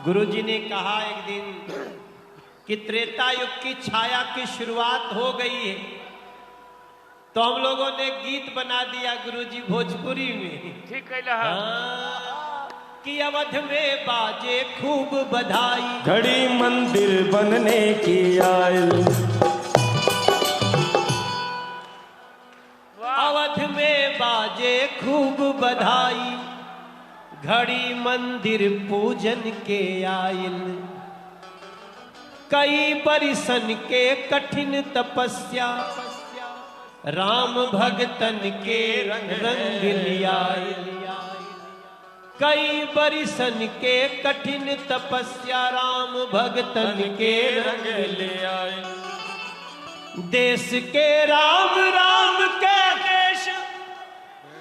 गुरुजी ने कहा एक दिन कि त्रेता युग की छाया की शुरुआत हो गई है, तो हम लोगों ने गीत बना दिया गुरुजी भोजपुरी में। ठीक है कि अवध में बाजे खूब बधाई, घड़ी मंदिर बनने की आयल। अवध में बाजे खूब बधाई, घड़ी मंदिर पूजन के आयल। कई बरिसन के कठिन तपस्या, राम भगतन के रंग लियायल। कई बरिसन के कठिन तपस्या, राम भगतन के रंग ले आए। देश के राम, राम के देश,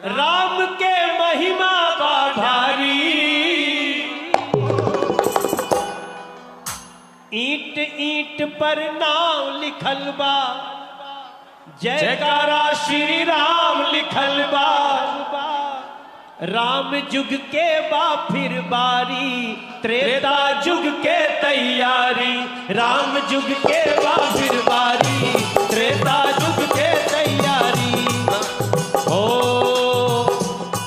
राम के महिमा भारी। ईंट ईंट पर नाम लिखल बा, जयकारा श्री राम लिखल बा। राम जुग के बा फिर बारी, त्रेता जुग के तैयारी। राम जुग के बा फिर बारी, त्रेता जुग के तैयारी। ओ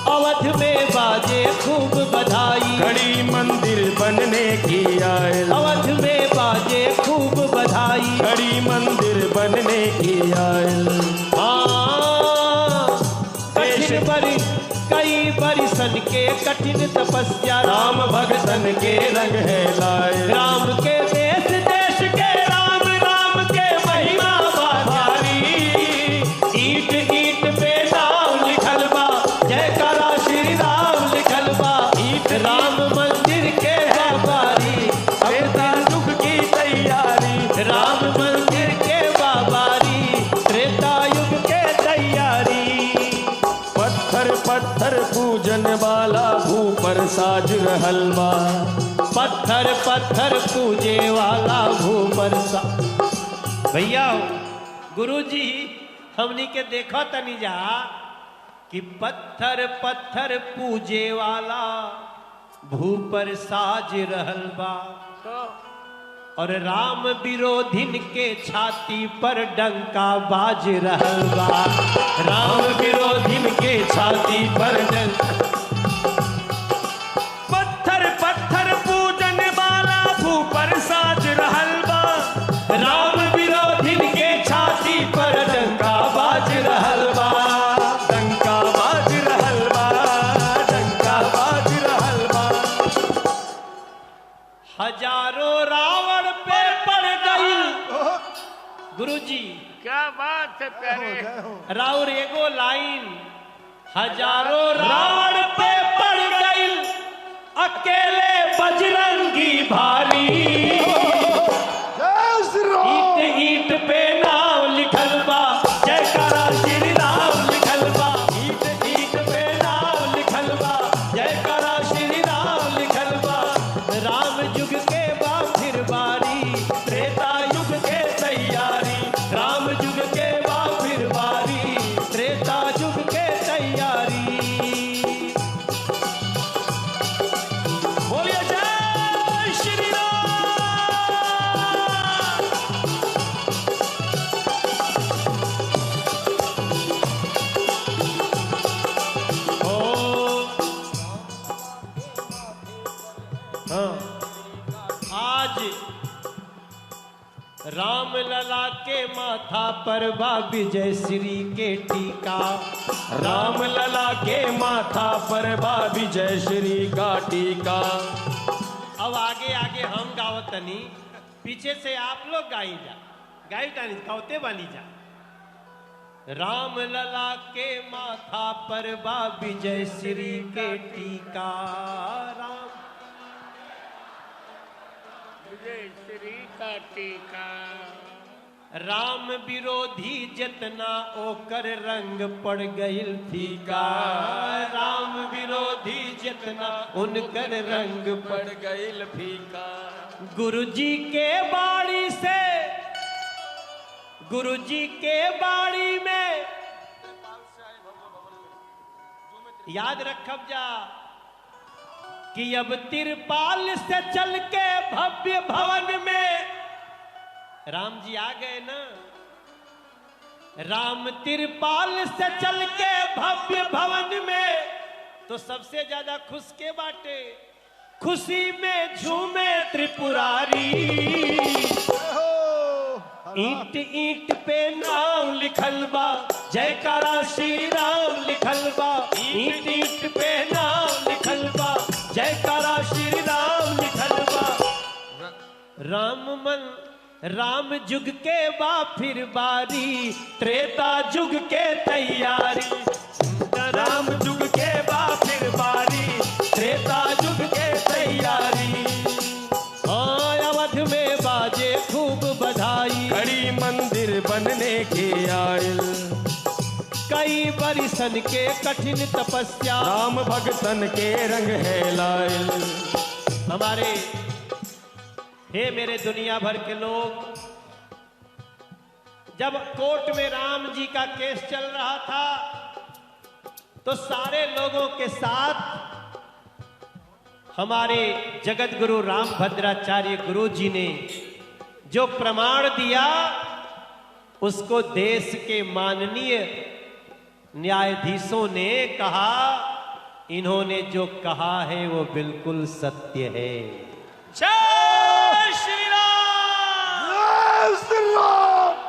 अवध में बाजे खूब बधाई, घड़ी मंदिर बनने की आयल। अवध में बाजे खूब बधाई, घड़ी मंदिर बनने की आयल। कई बरिसन के कठिन तपस्या, राम भगतन के रंग है लाए। राम के देश, देश के राम, राम के महिमा भारी। ईट ईट पे नाम लिखल बा, जयकारा श्री राम लिखल बा। ईट राम मंदिर के है बारी, त्रेता युग की तैयारी। राम मंदिर के बाबारी, त्रेता युग के तैयारी। पत्थर पत्थर पूजन वाला भूपर साज रहल बा। पत्थर पत्थर पूजे वाला भूपर सा। भैया गुरुजी हमनी के देखो तनी जा कि पत्थर पत्थर पूजे वाला भूपर साज रहल बा। और राम विरोधिन के छाती पर डंका बाज रहल बा। राम विरोधिन के छाती पर डंका। पत्थर पत्थर पूजन वाला भूपर साज रहल बा। राम विरोधिन के छाती पर डंका बाज रहल बा। डंका बाज रहल बा, डंका बाज रहल बा। हजारों रावण पे पड़ गई। गुरुजी क्या बात है प्यारे। राउर एगो लाइन, हजारों रावण पे पड़ गई, अकेले बजरंगी भारी। ईट ईट पे नाम लिखल बा, जयकारा श्री राम लिखल बा। ईट ईट पे नाम लिखल बा, जयकारा श्री राम लिखल बा। राम जुग के बा फिर बारी, त्रेता युग के तैयारी। राम जुग के बा फिर बारी, त्रेता युग के तैयारी। बोलिए जय श्री राम। आज राम लला के माथा पर बा विजय श्री के टीका। राम लला के माथा पर बा विजय श्री का टीका। अब आगे आगे हम गावतनी, पीछे से आप लोग गाई जा, गाई तानी गावते बानी जा। राम लला के माथा पर बा विजय श्री के टीका। राम विजय श्री का टीका। राम विरोधी जितना ओकर रंग पड़ गइल फीका। राम विरोधी जितना उनकर रंग पड़ गइल फीका। गुरुजी के बाड़ी से, गुरुजी के बाड़ी में याद रखब जा कि अब तिरपाल से चल के भव्य भवन में, राम जी आ गए ना, राम तिरपाल से चल के भव्य भवन में, तो सबसे ज्यादा खुश के बाटे, खुशी में झूमे त्रिपुरारी। ईंट ईंट पे नाम लिखल बा, जयकारा श्री राम लिखल बा। ईंट ईंट पे नाम लिखल बा, जयकारा श्री राम लिखल बा। राम जुग के बा फिर बारी, त्रेता जुग के तैयारी। राम जुग के बा फिर बारी, त्रेता जुग के तैयारी। हाँ अवध में बाजे खूब बधाई, खड़ी मंदिर बनने के आयल। कई बरिसन के कठिन तपस्या, राम भगतन के रंग है लायल। हमारे हे मेरे दुनिया भर के लोग, जब कोर्ट में राम जी का केस चल रहा था तो सारे लोगों के साथ हमारे जगत गुरु राम भद्राचार्य गुरु जी ने जो प्रमाण दिया, उसको देश के माननीय न्यायाधीशों ने कहा, इन्होंने जो कहा है वो बिल्कुल सत्य है। जय श्री राम। जय श्री राम।